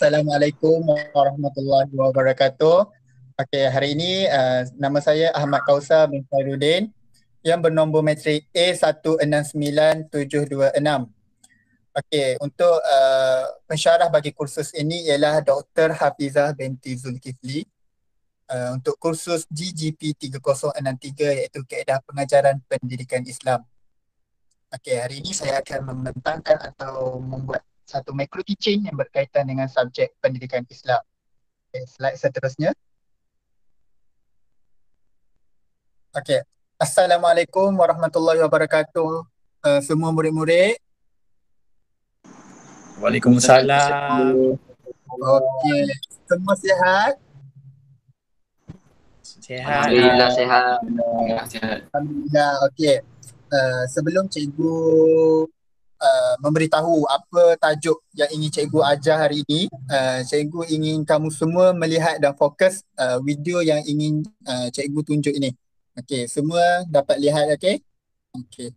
Assalamualaikum warahmatullahi wabarakatuh. Okey, hari ini nama saya Ahmad Kausar bin Khairuddin yang bernombor matrik A169726. Okey, untuk pensyarah bagi kursus ini ialah Dr. Hafizah binti Zulkifli. Untuk kursus GGP 3063 iaitu Kaedah Pengajaran Pendidikan Islam. Okey, hari ini saya akan membentangkan atau membuat satu macro teaching yang berkaitan dengan subjek pendidikan Islam. Okay, slide seterusnya. Okey. Assalamualaikum warahmatullahi wabarakatuh. Semua murid-murid. Waalaikumsalam. Okey. Semua sihat? Sihat. Alhamdulillah sihat. Alhamdulillah. Okey. Sebelum cikgu memberitahu apa tajuk yang ingin cikgu ajar hari ini, cikgu ingin kamu semua melihat dan fokus video yang ingin cikgu tunjuk ini. Okey, semua dapat lihat, okey? Okey.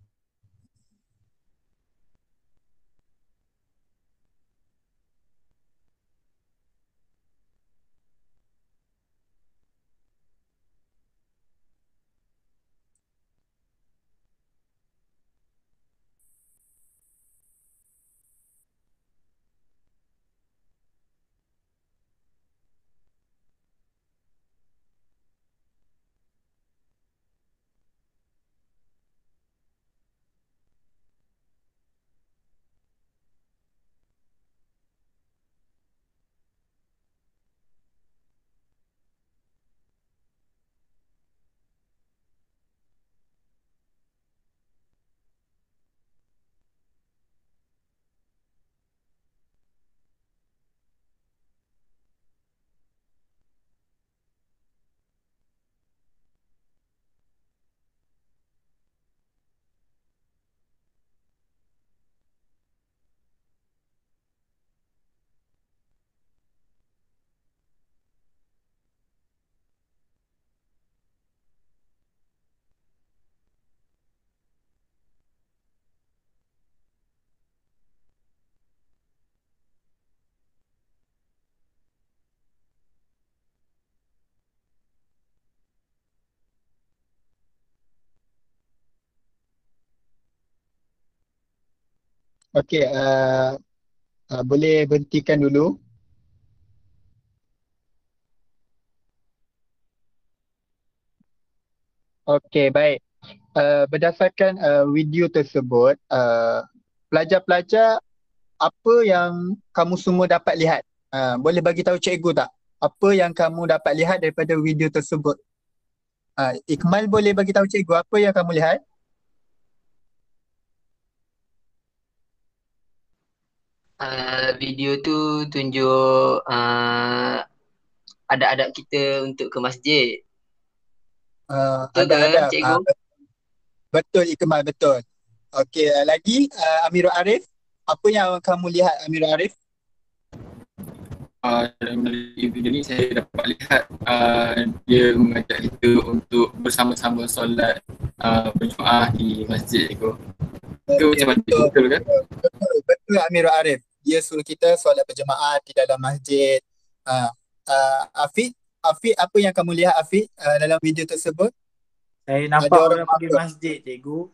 Okey, boleh berhentikan dulu. Okey, baik. Berdasarkan video tersebut, pelajar-pelajar, apa yang kamu semua dapat lihat? Boleh bagi tahu cikgu tak? Apa yang kamu dapat lihat daripada video tersebut? Ikmal boleh bagi tahu cikgu apa yang kamu lihat? Video tu tunjuk adab-adab kita untuk ke masjid. Betul ke Ada. cikgu? Betul Ikmal, betul. Okey, lagi Amirul Arif, apa yang kamu lihat Amirul Arif? Melalui video ni saya dapat lihat dia mengajak kita untuk bersama-sama solat berjemaah di masjid itu. Itu macam mana? Betul kan? Betul Amirul Arif. Dia suruh kita solat berjemaah di dalam masjid. Afiq, apa yang kamu lihat Afiq dalam video tersebut? Saya nampak orang pergi masjid, cikgu.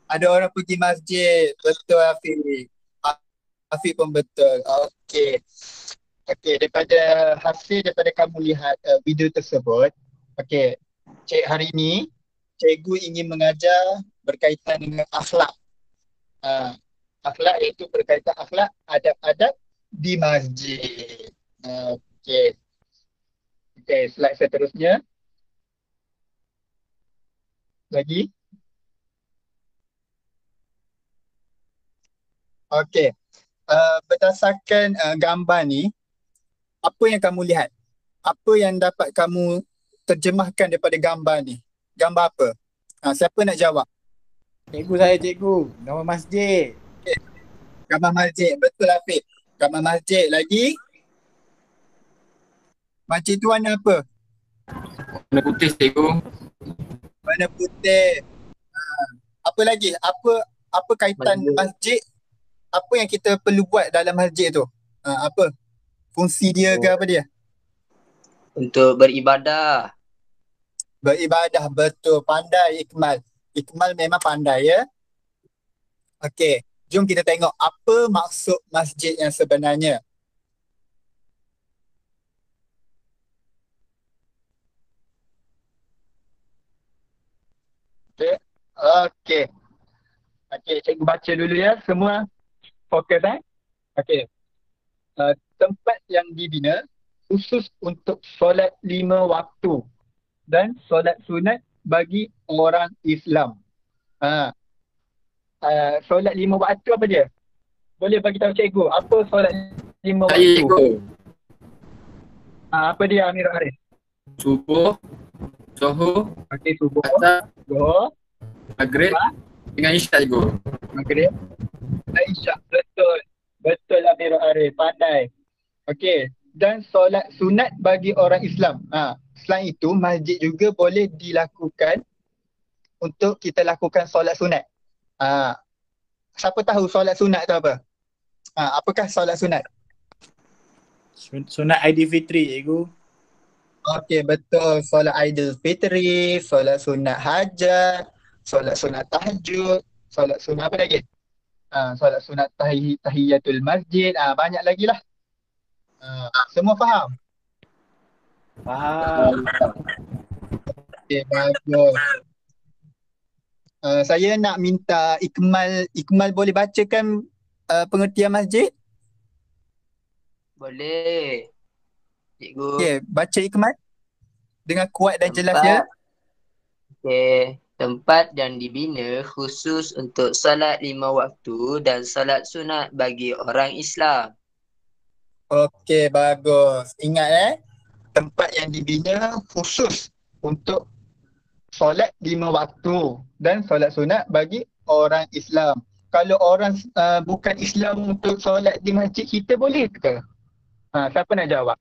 Ada orang pergi masjid. Betul Afiq. Afiq pun betul. Okey. Okey, daripada kamu lihat video tersebut, okey, hari ini cikgu ingin mengajar berkaitan dengan akhlak. Akhlak iaitu berkaitan akhlak adab-adab di masjid. Okey. Okey, slide seterusnya. Lagi. Okey. Berdasarkan gambar ni, apa yang kamu lihat? Apa yang dapat kamu terjemahkan daripada gambar ni? Gambar apa? Siapa nak jawab? Cikgu saya, cikgu. Gambar masjid. Okay. Gambar masjid. Betul Afiq. Gambar masjid. Lagi? Masjid tu warna apa? Warna putih cikgu. Warna putih. Apa lagi? Apa kaitan masjid? Apa yang kita perlu buat dalam masjid tu? Apa? Fungsi dia ke apa dia? Untuk beribadah. Beribadah, betul. Pandai Ikmal. Ikmal memang pandai ya. Okey, jom kita tengok apa maksud masjid yang sebenarnya. Okey. Okey. Okey, cikgu baca dulu ya. Semua fokus Okey. Tempat yang dibina khusus untuk solat 5 waktu dan solat sunat bagi orang Islam. Ha, solat 5 waktu apa dia? Boleh bagi tahu cikgu, apa solat 5 Saya waktu? cikgu. Apa dia Amirul Arif? Subuh, Zuhur, Okey, subuh, Asar, Zuhur, Maghrib dengan Isyak cikgu. Maghrib, Isyak. Betul. Betul Amirul Arif, pandai. Okey, dan solat sunat bagi orang Islam. Selain itu, masjid juga boleh dilakukan untuk kita lakukan solat sunat. Siapa tahu solat sunat tu apa? Apakah solat sunat? Sunat Aidilfitri cikgu. Okey, betul. Solat Aidilfitri, solat sunat hajat, solat sunat tahajud, solat sunat apa lagi? Solat sunat tahiyatul masjid, banyak lagi lah. Semua faham? Faham. Okey, bagus. Saya nak minta Ikmal boleh bacakan pengertian masjid? Boleh. Cikgu. Okey, baca Ikmal dengan kuat dan jelas ya. Okey. Tempat yang dibina khusus untuk solat 5 waktu dan solat sunat bagi orang Islam. Okey, bagus. Ingat tempat yang dibina khusus untuk solat 5 waktu dan solat sunat bagi orang Islam. Kalau orang bukan Islam untuk solat di masjid kita boleh ke? Siapa nak jawab?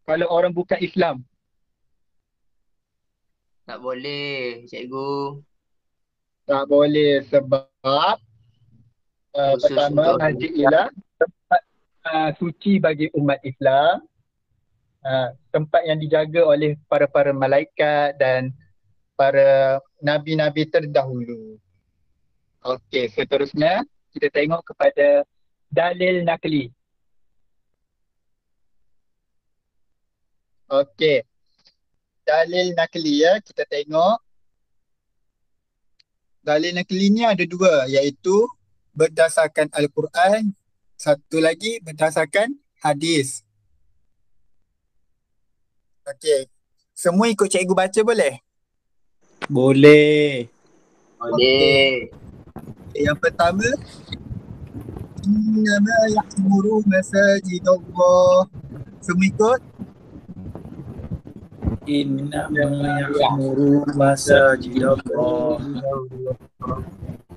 Kalau orang bukan Islam. Tak boleh, cikgu. Tak boleh sebab Khusus pertama untuk masjid ialah tempat suci bagi umat Islam. Tempat yang dijaga oleh para malaikat dan para nabi-nabi terdahulu. Okey, seterusnya kita tengok kepada dalil nakli. Okey. Dalil nakli ya, kita tengok. Dalil nakli ni ada dua, iaitu berdasarkan Al-Quran, satu lagi berdasarkan hadis. Okey. Semua ikut cikgu baca boleh? Boleh. Boleh. Yang pertama, innama ya'muru masajidallah. Semua ikut? Innama ya'muru masajidallah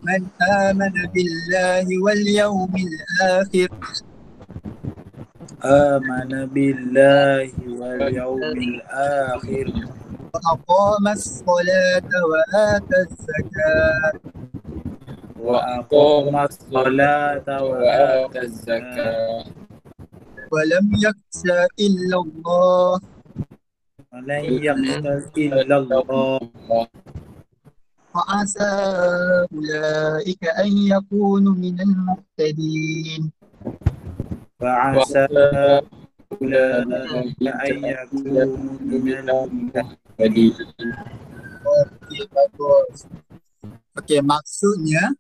Man amana billahi wal yawmil akhir amana billahi wal yawmil akhir wa aqama as-salata wa ata az-zakat wa aqama as-salata wa ata Az-zakah. wa lam yakhsha illa Allah wa lan yakhsha illallah fa asa ulaika an yakunu minal muhtadin. fa'asa ulaika an yakunu minal Jadi Okey, bagus. Okey, maksudnya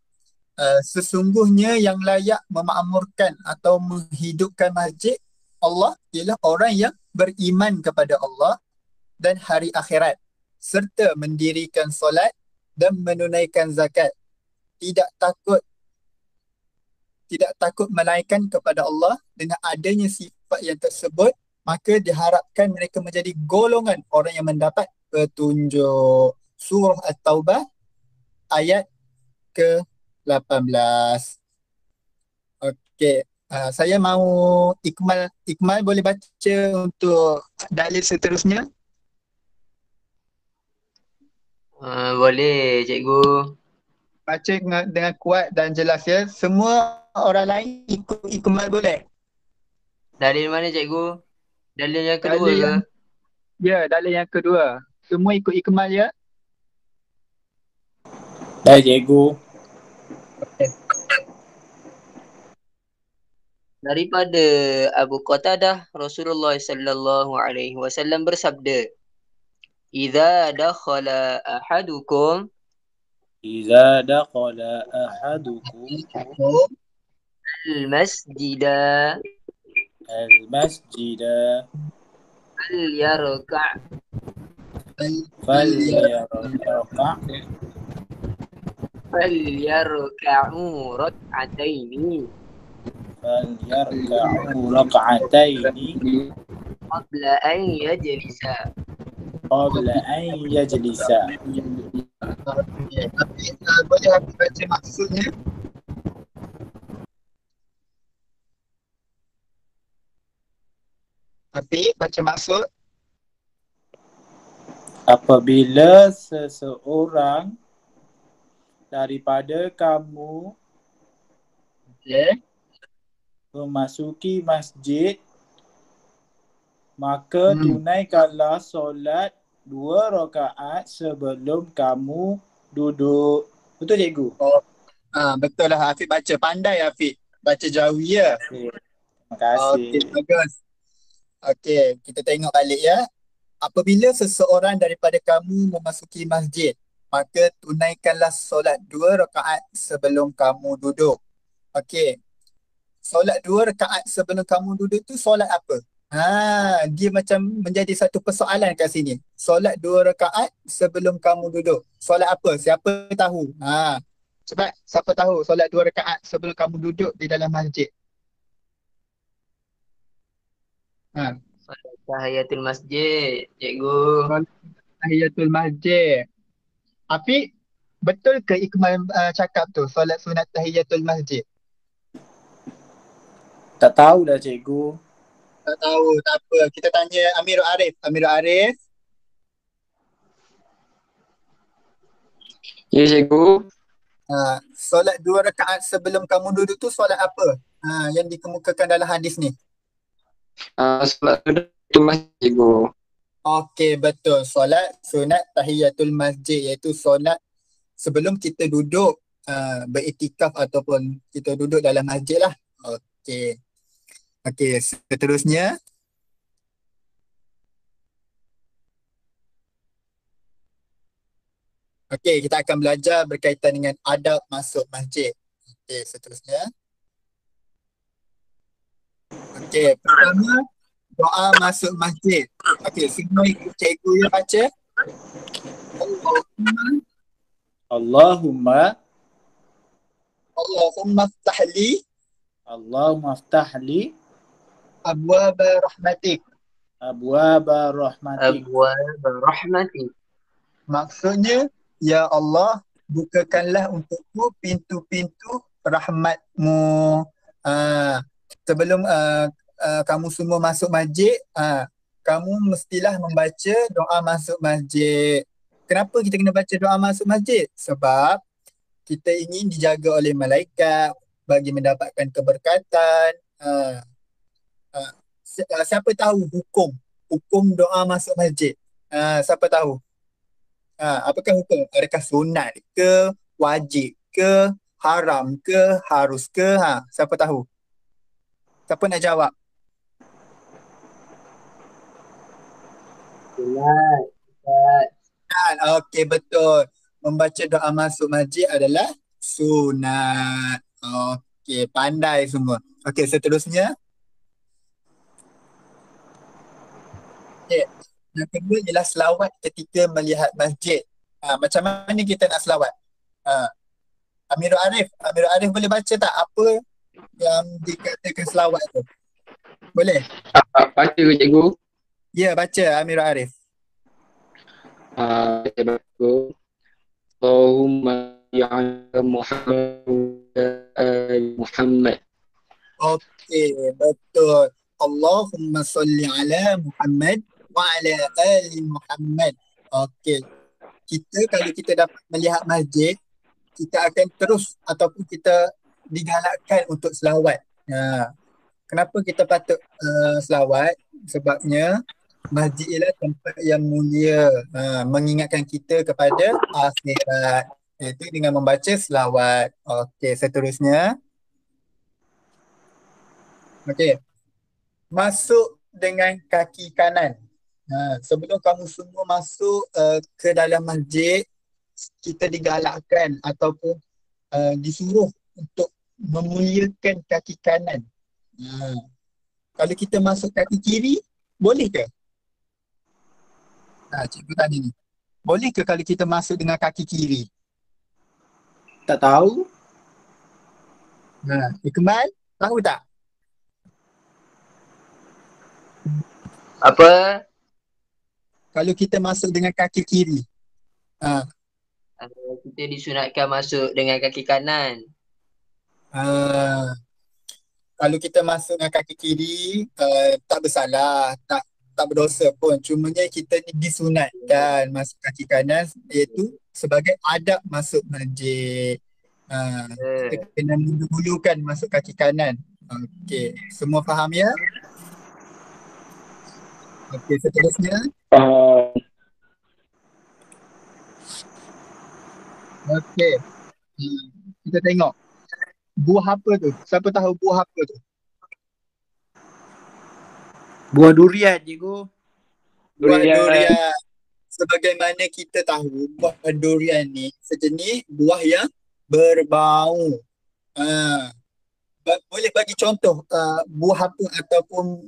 sesungguhnya yang layak memakmurkan atau menghidupkan masjid Allah ialah orang yang beriman kepada Allah dan hari akhirat serta mendirikan solat dan menunaikan zakat. Tidak takut melainkan kepada Allah. Dengan adanya sifat yang tersebut, maka diharapkan mereka menjadi golongan orang yang mendapat petunjuk. Surah At-Taubah ayat ke-18. Okey, saya mahu Ikmal boleh baca untuk dalil seterusnya? Boleh, cikgu. Baca dengan kuat dan jelas ya. Semua orang lain ikut Ikmal boleh? Dalil mana cikgu? Dalil yang kedua Dalil ke? dalil yang kedua. Semua ikut Ikmal ya. Dah cikgu. Daripada Abu Qatadah, Rasulullah sallallahu alaihi wasallam bersabda, "Idza dakhala ahadukum Iza daqala ahadukum al-masjida al-masjida falyarka' falyarka' falyarka'u rak'ataini falyarka'u rak'ataini qabla an yajlisa." qabla an yajlisa. Tapi boleh aku baca maksudnya? Tapi baca maksud. Apabila seseorang daripada kamu Okay. memasuki masjid, maka tunaikanlah solat 2 rakaat sebelum kamu duduk. Betul cikgu? Betul lah Afiq baca. Pandai Afiq. Baca jauh ya. Terima kasih. Okey, bagus. Okey, kita tengok balik ya. Apabila seseorang daripada kamu memasuki masjid, maka tunaikanlah solat 2 rakaat sebelum kamu duduk. Okey. Solat 2 rakaat sebelum kamu duduk tu solat apa? Dia macam menjadi satu persoalan kat sini. Solat 2 rakaat sebelum kamu duduk. Solat apa? Siapa tahu? Cepat, siapa tahu solat 2 rakaat sebelum kamu duduk di dalam masjid? Solat tahiyatul masjid, cikgu. Solat tahiyatul masjid. Afiq, betul ke Ikmal cakap tu solat sunat tahiyatul masjid? Tak tahu dah cikgu. Tak tahu, tak apa. Kita tanya Amirul Arif. Amirul Arif. Ya cikgu. Solat 2 rakaat sebelum kamu duduk tu solat apa? Yang dikemukakan dalam hadis ni. Solat tahiyatul masjid, cikgu. Okey, betul. Solat sunat tahiyatul masjid, iaitu solat sebelum kita duduk beriktikaf ataupun kita duduk dalam masjid lah. Okey. Okey, seterusnya. Okey, kita akan belajar berkaitan dengan adab masuk masjid. Okey, seterusnya. Okey, pertama doa masuk masjid. Okey, semua ikut cikgu ya baca. Allahumma ftah li Allahumma aftah li abwaba rahmatik. abwaba rahmatik. Abwaab rahmatik. Maksudnya, ya Allah, bukakanlah untukku pintu-pintu rahmatmu. Sebelum kamu semua masuk masjid, kamu mestilah membaca doa masuk masjid. Kenapa kita kena baca doa masuk masjid? Sebab kita ingin dijaga oleh malaikat bagi mendapatkan keberkatan. Siapa tahu hukum doa masuk masjid? Siapa tahu? Apakah hukum? Adakah sunat ke, wajib ke, haram ke, harus ke? Siapa tahu? Siapa nak jawab? Sunat. Okey, betul. Membaca doa masuk masjid adalah sunat. Okey, pandai semua. Okey, seterusnya. Okey, yang kedua ialah selawat ketika melihat masjid. Macam mana kita nak selawat? Amirul Arif boleh baca tak apa yang dikatakan selawat tu? Boleh? Baca ke cikgu? Ya, baca Amirul Arif. Cikgu. Allahumma ya'ala Muhammad wa ali Muhammad. Okey, betul. Allahumma salli ala Muhammad wa ala ali Muhammad. Okey. Kalau kita dapat melihat masjid, kita akan terus ataupun kita digalakkan untuk selawat. Kenapa kita patut selawat? Sebabnya masjid ialah tempat yang mulia, mengingatkan kita kepada akhirat, iaitu dengan membaca selawat. Okey, seterusnya. Okey, masuk dengan kaki kanan. Sebelum kamu semua masuk ke dalam masjid, kita digalakkan ataupun disuruh untuk memuliakan kaki kanan. Kalau kita masuk kaki kiri, boleh ke? Cikgu tanya ni. Boleh ke kalau kita masuk dengan kaki kiri? Tak tahu. Ikmal, tahu tak? Apa? Kalau kita masuk dengan kaki kiri. Kita disunatkan masuk dengan kaki kanan. Kalau kita masuk dengan kaki kiri, tak bersalah, tak berdosa pun. Cumanya kita ni disunatkan masuk kaki kanan, iaitu sebagai adab masuk masjid. Kita kena mendahulukan masuk kaki kanan. Okey, semua faham ya? Okey, seterusnya. Okey. Kita tengok. Buah apa tu? Siapa tahu buah apa tu? Buah durian, cikgu. Buah durian. Sebagaimana kita tahu, buah durian ni sejenis buah yang berbau. Boleh bagi contoh buah apa ataupun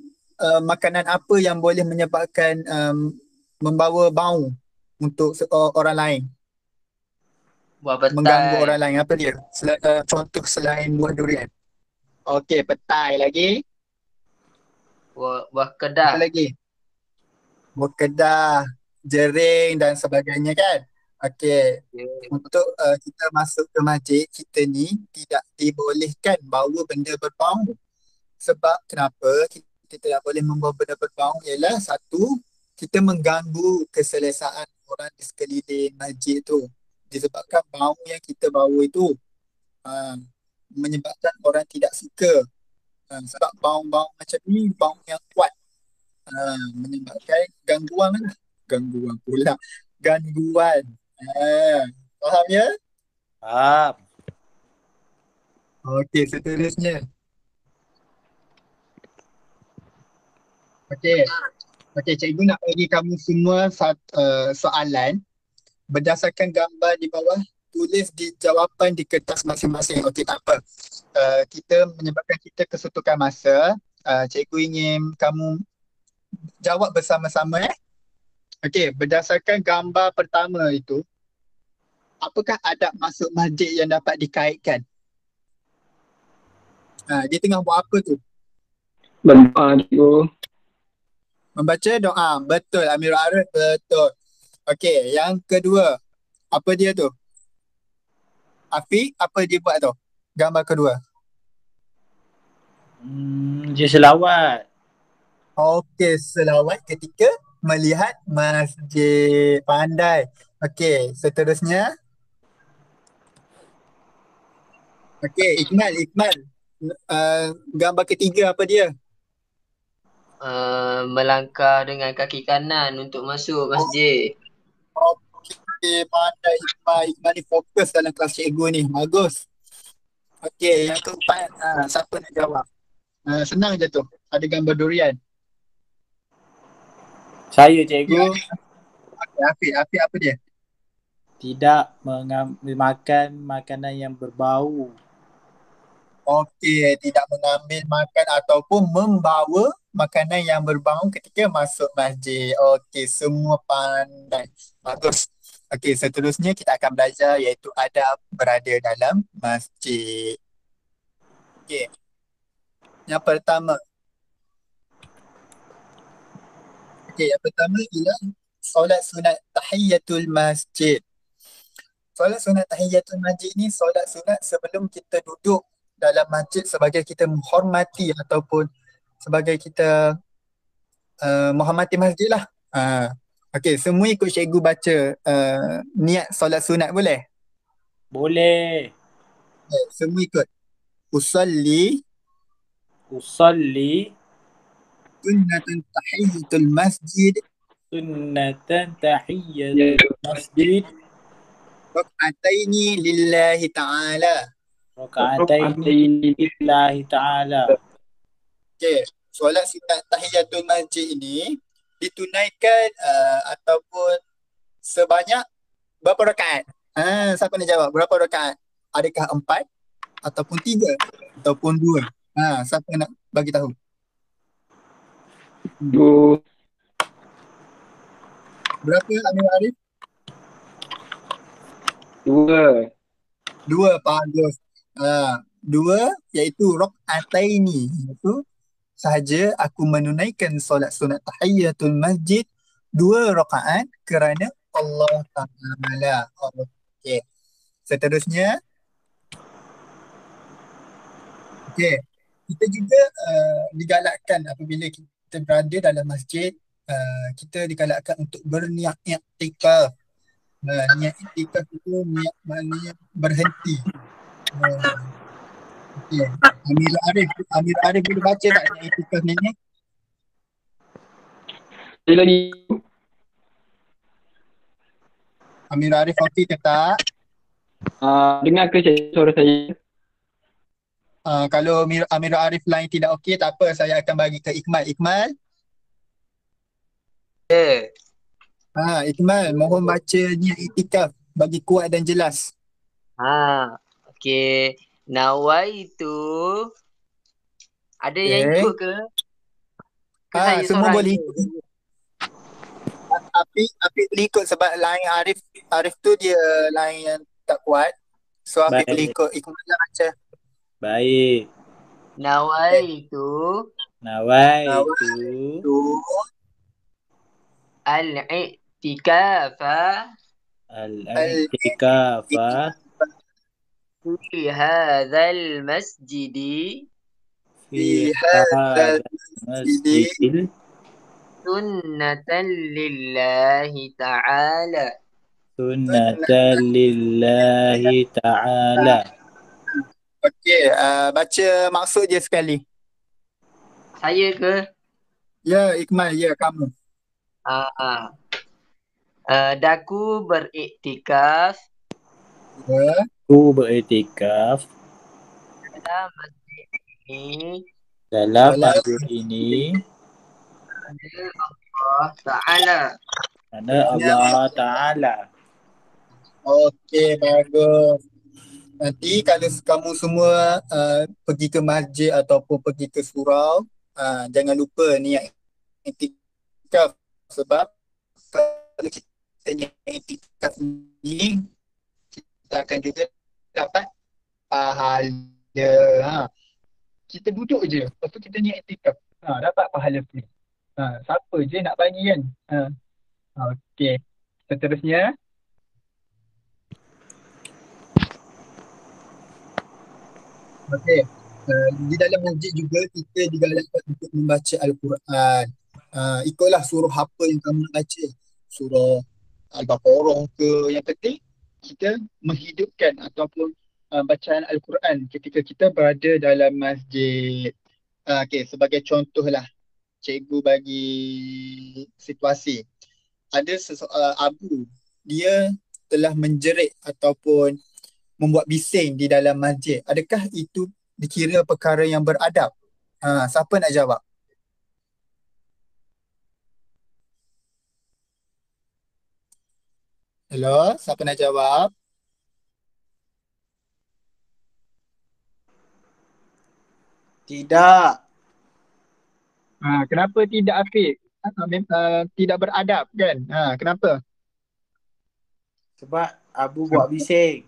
makanan apa yang boleh menyebabkan membawa bau untuk orang lain, Buah petai. mengganggu orang lain. Apa dia? Contoh selain buah durian. Okey, petai lagi. Buah kedah. Apa lagi? Buah kedah, jering dan sebagainya kan? Okey. Untuk kita masuk ke masjid, kita ni tidak dibolehkan bawa benda berbau. Sebab kenapa kita tidak boleh membawa benda berbau ialah satu, kita mengganggu keselesaan orang di sekeliling masjid tu. Disebabkan bau yang kita bawa itu menyebabkan orang tidak suka. Sebab bau-bau macam ni, bau yang kuat, menyebabkan gangguan lah. Gangguan pula. Gangguan. Faham ya? Faham. Okey, seterusnya. Okey, cikgu nak bagi kamu semua soalan. Berdasarkan gambar di bawah, tulis di jawapan di kertas masing-masing. Okey, tak apa. Kita menyebabkan kita kesutukan masa. Cikgu ingin kamu jawab bersama-sama. Okey, berdasarkan gambar pertama itu, apakah adab masuk masjid yang dapat dikaitkan? Dia tengah buat apa tu? Berdoa, cikgu. Membaca doa. Betul, Amirul Arif, betul. Okey, yang kedua, apa dia tu? Afiq, apa dia buat tu? Gambar kedua. Dia selawat. Okey, selawat ketika melihat masjid. Pandai. Okey, seterusnya. Okey, Ikmal. Gambar ketiga apa dia? Melangkah dengan kaki kanan untuk masuk masjid. Okey, pandai Ikmal. Ikmal ni fokus dalam kelas cikgu ni. Bagus. Okey, yang keempat. Siapa nak jawab? Senang je tu. Ada gambar durian. Saya, cikgu. Okey, Afiq apa dia? Tidak mengambil makan makanan yang berbau. Okey, tidak mengambil makan ataupun membawa makanan yang berbau ketika masuk masjid. Okey, semua pandai. Bagus. Okey, seterusnya kita akan belajar iaitu adab berada dalam masjid. Okey. Yang pertama. Okey, yang pertama ialah solat sunat tahiyatul masjid. Solat sunat tahiyatul masjid ni solat sunat sebelum kita duduk dalam masjid sebagai kita menghormati ataupun sebagai kita menghormati masjid lah. Okey, semua ikut cikgu baca niat solat sunat boleh? Boleh. Semua ikut. Usalli Usalli sunnatan tahiyyatul masjid sunnatan Ya, tahiyyatul masjid rak'ataini lillahi ta'ala. raka'ataini lillahi ta'ala. Okey, solat sunat tahiyatul masjid ini ditunaikan ataupun sebanyak berapa rakaat? Siapa nak jawab? Berapa rakaat? Adakah 4 ataupun 3 ataupun 2? Siapa nak bagi tahu? dua, Berapa Amir Arif? dua. 2, bagus. 2 iaitu rak'ataini, iaitu sahaja aku menunaikan solat sunat tahiyatul masjid 2 rakaat kerana Allah Ta'ala. Okey. Seterusnya, okey, kita juga digalakkan apabila kita berada dalam masjid, kita digalakkan untuk berniat iktikaf. Niat iktikaf itu niat maknanya berhenti. Okey. Amir Arif boleh baca tak niat iktikaf ni? Sekali lagi. Amir Arif okey ke tak? Dengar ke suara saya? Kalau Amir Arif lain tidak okey, tak apa, saya akan bagi ke Ikmal. Ikmal? Ya. Ikmal, mohon baca niat iktikaf bagi kuat dan jelas. Okey. Nawaitu. Ada yang Okey. ikut ke? Ke saya Semua seorang boleh je? ikut. Afiq boleh ikut sebab lain Arif tu dia lain yang tak kuat. So Afiq boleh Baik. ikut. Ikmal lah baca. Baik. Nawaitu Nawaitu Tu al-i'tikafa al-i'tikafa fi hadzal masjidi fi fi hadzal hadzal masjid masjidil sunnatan lillahi ta'ala. sunnatan lillahi ta'ala. Okey, baca maksud dia sekali. Saya ke? Ya, Ikmal, ya kamu. Daku beriktikaf Ya. Aku beriktikaf dalam masjid ini dalam Dalam masjid ini kepada Allah Ta'ala. kerana Allah Ta'ala. Okey, bagus. Nanti kalau kamu semua pergi ke masjid ataupun pergi ke surau, jangan lupa niat iktikaf sebab kalau kita niat iktikaf ni kita akan juga dapat pahala. Kita duduk je, lepas tu kita niat iktikaf. Dapat pahala free. Siapa je nak bagi kan? Okey. Seterusnya, okey. Di dalam masjid juga kita digalakkan untuk membaca Al-Quran. Ikutlah surah apa yang kamu nak baca. Surah Al-Baqarah ke. Yang penting kita menghidupkan ataupun bacaan Al-Quran ketika kita berada dalam masjid. Okey, sebagai contoh lah, cikgu bagi situasi. Ada Abu, dia telah menjerit ataupun membuat bising di dalam masjid. Adakah itu dikira perkara yang beradab? Siapa nak jawab? Hello, siapa nak jawab? Tidak. Kenapa tidak, Afiq? Tidak beradab kan? Kenapa? Sebab Abu buat bising.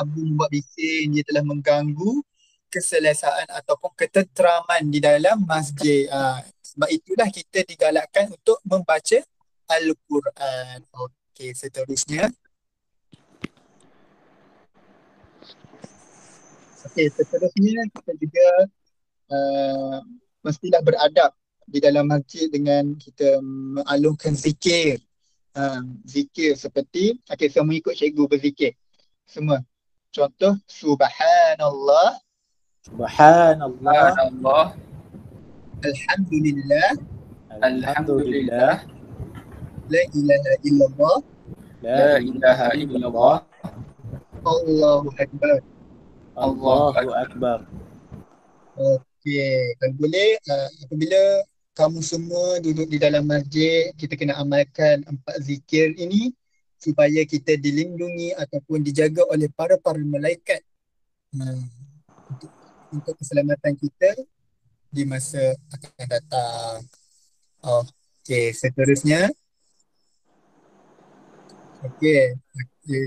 Abu membuat bising, dia telah mengganggu keselesaan ataupun ketenteraman di dalam masjid. Sebab itulah kita digalakkan untuk membaca Al-Quran. Okey, seterusnya. Seterusnya kita juga mestilah beradab di dalam masjid dengan kita mengalungkan zikir. Zikir seperti, semua ikut cikgu berzikir. Semua. Contoh, Subhanallah Subhanallah. Subhanallah. Alhamdulillah. Alhamdulillah. La ilaha illallah. La ilaha illallah. Allahu Akbar. Allahu Akbar. Okey, kalau boleh apabila kamu semua duduk di dalam masjid, kita kena amalkan 4 zikir ini supaya kita dilindungi ataupun dijaga oleh para malaikat untuk, untuk keselamatan kita di masa akan datang. Okey, seterusnya. Okey,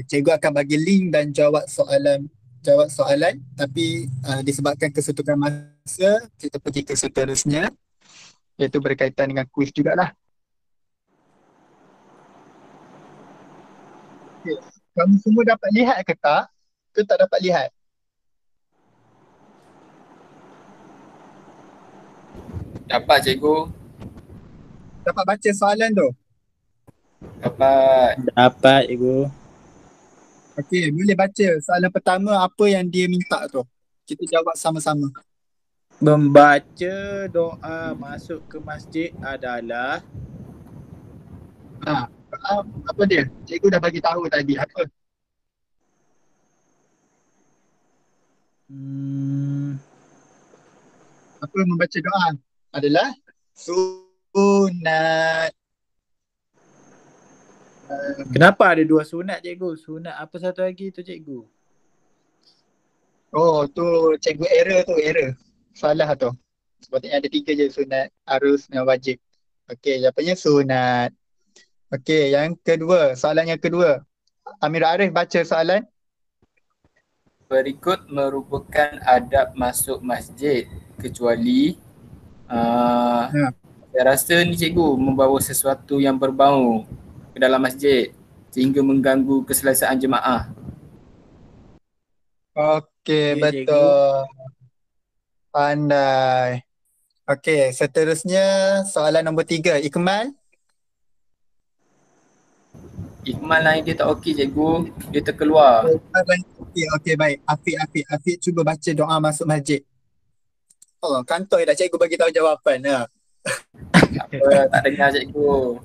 cikgu akan bagi link dan jawab soalan tapi disebabkan kesetukan masa kita pergi ke seterusnya iaitu berkaitan dengan kuis jugalah. Okay. Kamu semua dapat lihat ke tak? Ke tak dapat lihat? Dapat cikgu. Dapat baca soalan tu? Dapat. Dapat cikgu. Okey, boleh baca soalan pertama apa yang dia minta tu. Kita jawab sama-sama. Membaca doa masuk ke masjid adalah Apa dia? Cikgu dah bagi tahu tadi apa? Apa membaca doa? Adalah sunat. Kenapa ada 2 sunat cikgu? Sunat apa satu lagi tu cikgu? Oh, tu cikgu error. Salah tu. Sepatutnya ada 3 je, sunat, arus dan wajib. Okey, jawapannya sunat. Okey, yang kedua, soalan yang kedua. Amirul Arif baca soalan. Berikut merupakan adab masuk masjid kecuali saya rasa ni cikgu membawa sesuatu yang berbau ke dalam masjid sehingga mengganggu keselesaan jemaah. Okey, Ya, betul. Pandai. Okey, seterusnya soalan nombor 3. Ikmal. Ikmal lain dia tak okey cikgu, dia terkeluar. Okey, baik. Afiq cuba baca doa masuk masjid. Oh, kantoi dah cikgu bagi tahu jawapan. Tak dengar cikgu.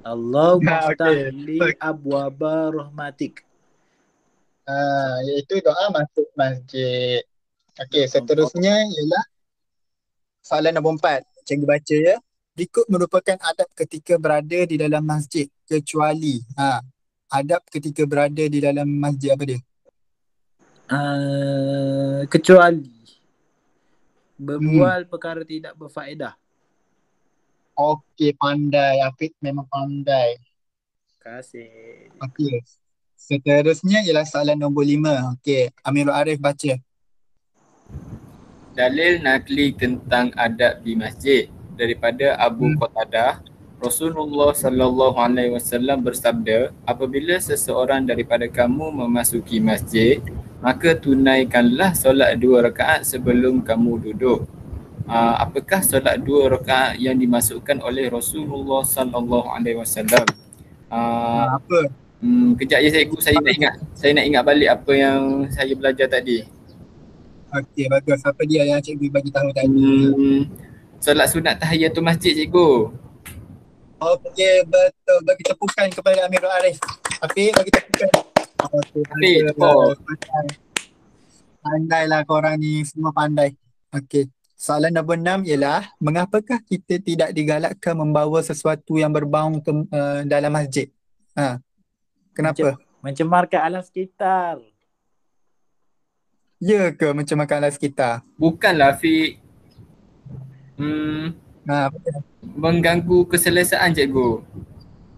Allahumma Okey. ftah li abwaba rahmatik. Iaitu doa masuk masjid. Okey, seterusnya ialah soalan nombor 4. Cikgu baca ya. Berikut merupakan adab ketika berada di dalam masjid kecuali adab ketika berada di dalam masjid apa dia? Kecuali berbual perkara tidak berfaedah. Okey, pandai. Afiq memang pandai. Terima kasih. Okey. Seterusnya ialah soalan nombor 5. Okey, Amirul Arif baca. Dalil nakli tentang adab di masjid daripada Abu Qatadah, Rasulullah sallallahu alaihi wasallam bersabda, apabila seseorang daripada kamu memasuki masjid, maka tunaikanlah solat 2 rakaat sebelum kamu duduk. Apakah solat 2 rakaat yang dimasukkan oleh Rasulullah sallallahu alaihi wasallam? Apa? Kejap je cikgu, saya nak ingat balik apa yang saya belajar tadi. Okey, bagus. Apa dia yang cikgu bagi tahu tadi? Solat sunat tahiyatul masjid cikgu. Okey, betul. Bagi tepukan kepada Amirul Arif. Afiq, bagi tepukan. Afiq, tepuk. Pandailah korang ni, semua pandai. Okey. Soalan nombor 6 ialah mengapakah kita tidak digalakkan membawa sesuatu yang berbau ke dalam masjid? Kenapa? Mencemarkan alam sekitar. Ya ke mencemarkan alam sekitar? Bukanlah Afiq. Mengganggu keselesaan cikgu.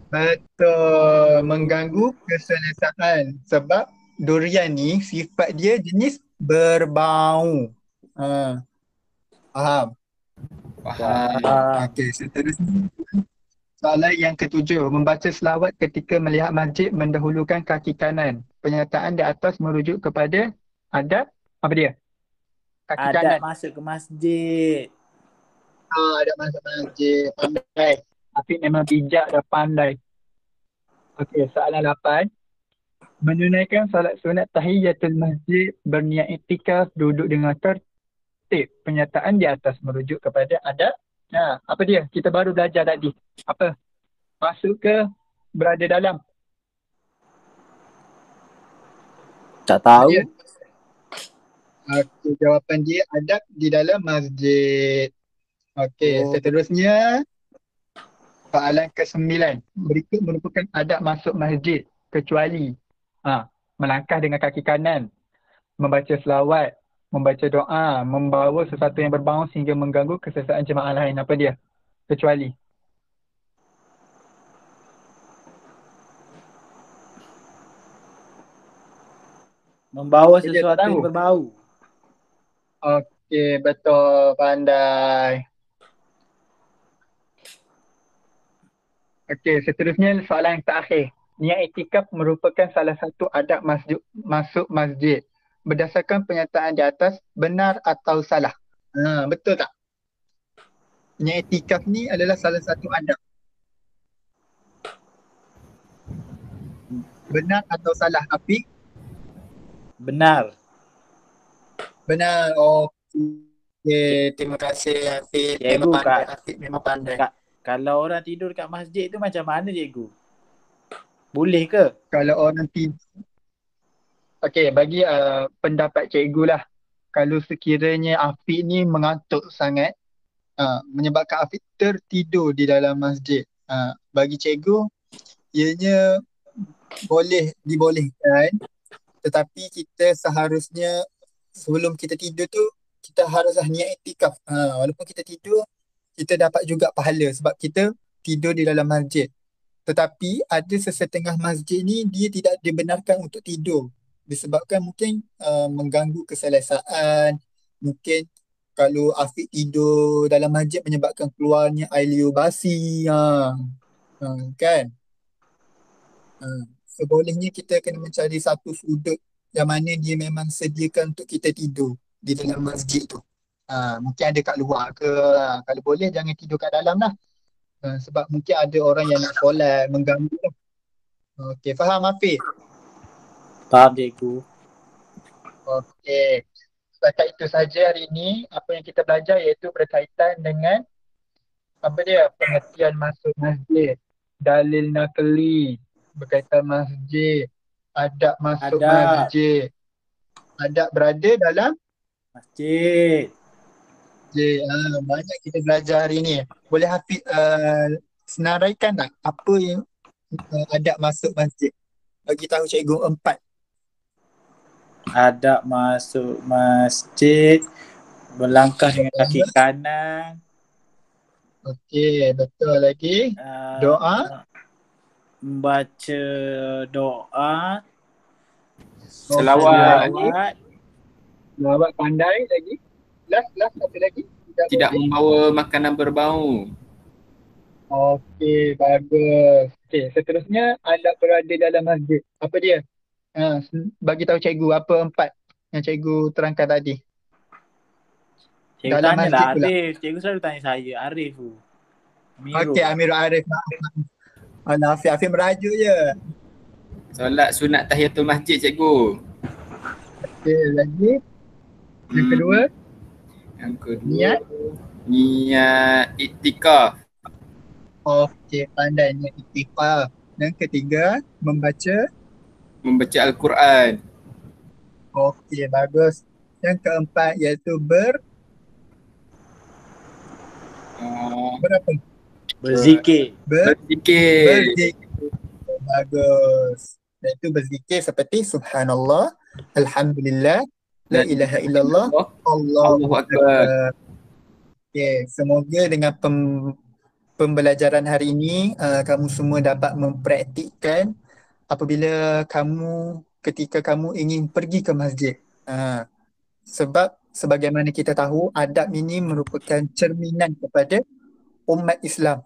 Betul, mengganggu keselesaan sebab durian ni sifat dia jenis berbau. Faham? Okey, seterusnya soalan yang ke-7. Membaca selawat ketika melihat masjid mendahulukan kaki kanan. Pernyataan di atas merujuk kepada adab apa dia? Kaki Adab kanan. masuk ke masjid. Adab masuk masjid. Pandai. Tapi memang bijak dan pandai. Okey, soalan 8. Menunaikan salat sunat tahiyatul masjid, berniat iktikaf, duduk dengan tertib. Penyataan di atas merujuk kepada adab. Apa dia? Kita baru belajar tadi. Apa? Masuk ke berada dalam. Tak Apa tahu. dia? Okey, jawapan dia adab di dalam masjid. Okey, seterusnya soalan ke-9. Berikut merupakan adab masuk masjid kecuali melangkah dengan kaki kanan, membaca selawat, membaca doa, membawa sesuatu yang berbau sehingga mengganggu kesesatan jemaah lain. Apa dia? Kecuali. Membawa Dia tak sesuatu tahu. yang berbau. Okey, betul. Pandai. Okey, seterusnya soalan yang terakhir. Niat iktikaf merupakan salah satu adab masuk masjid. Berdasarkan pernyataan di atas, benar atau salah? Betul tak? Niat iktikaf ni adalah salah satu adab. Benar atau salah, Afiq? Benar. Benar. Okey, terima kasih Afiq. Cikgu, Memang pandai. Afiq memang pandai. Kalau orang tidur kat masjid tu macam mana cikgu? Boleh ke? Kalau orang tidur. Okey, bagi pendapat cikgu lah. Kalau sekiranya Afiq ni mengantuk sangat, menyebabkan Afiq tertidur di dalam masjid. Bagi cikgu, ianya boleh dibolehkan, tetapi kita seharusnya sebelum kita tidur tu, kita haruslah niat iktikaf. Walaupun kita tidur, kita dapat juga pahala sebab kita tidur di dalam masjid. Tetapi ada sesetengah masjid ni dia tidak dibenarkan untuk tidur. Disebabkan mungkin mengganggu keselesaan. Mungkin kalau Afiq tidur dalam masjid menyebabkan keluarnya air liur basi. Kan? Sebolehnya kita kena mencari satu sudut yang mana dia memang sediakan untuk kita tidur di dalam masjid tu. Mungkin ada kat luar ke. Kalau boleh jangan tidur kat dalam lah. Sebab mungkin ada orang yang nak solat, mengganggu lah. Okey, faham Afiq? Faham cikgu. Okey. Setakat itu saja hari ini. Apa yang kita belajar iaitu berkaitan dengan apa dia? Pengertian masuk masjid. Dalil nakli. Berkaitan masjid. Adab masuk Adab. masjid. Adab berada dalam Masjid. banyak kita belajar hari ini. Boleh Hafiz senaraikan tak apa yang adab masuk masjid? Bagi tahu cikgu 4. Adab masuk masjid. Berlangkah dengan kaki kanan. Okey, betul lagi. Doa. Membaca doa. Selawat. Selawat pandai lagi. Last apa lagi? Tidak membawa makanan berbau. Okey, bagus. Okey, seterusnya adab berada dalam masjid. Apa dia? Bagi tahu cikgu apa 4 yang cikgu terangkan tadi. Cikgu Dalam tanya masjid lah pula. Arif. Cikgu selalu tanya saya. Arif tu. Okey, Amirul Arif. Maaf. Afiq merajuk je. Solat sunat tahiyatul masjid cikgu. Okey, lagi. Yang kedua. Yang kedua. Niat iktikaf. Okey, pandai niat iktikaf. Yang ketiga, membaca Al-Quran. Okey, bagus. Yang keempat iaitu berapa? Berzikir. Berzikir. Bagus. Iaitu berzikir seperti Subhanallah, Alhamdulillah, La ilaha illallah, Allahu Akbar. Okey, semoga dengan pembelajaran hari ini kamu semua dapat mempraktikkan apabila ketika kamu ingin pergi ke masjid. Sebab sebagaimana kita tahu, adab ini merupakan cerminan kepada umat Islam.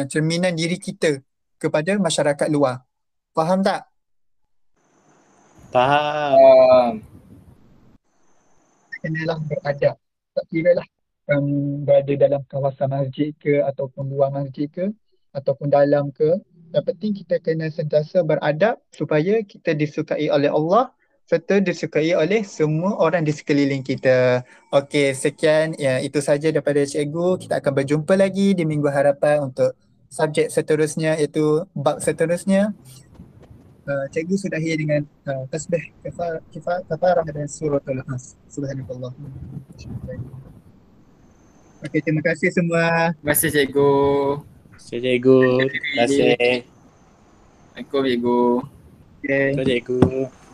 Cerminan diri kita kepada masyarakat luar. Faham tak? Faham. Kenalah beradab. Tak kira lah berada dalam kawasan masjid ke ataupun luar masjid ke ataupun dalam ke. Yang penting kita kena sentiasa beradab supaya kita disukai oleh Allah serta disukai oleh semua orang di sekeliling kita. Okey, sekian. Ya, itu saja daripada cikgu. Kita akan berjumpa lagi di minggu harapan untuk subjek seterusnya iaitu bab seterusnya. Cikgu sudahi dengan tasbih kafarah dan suratul As. Subhanallah. Okey, terima kasih semua. Terima kasih cikgu. Cikgu. Terima kasih. Assalamualaikum cikgu. Okay. Cikgu.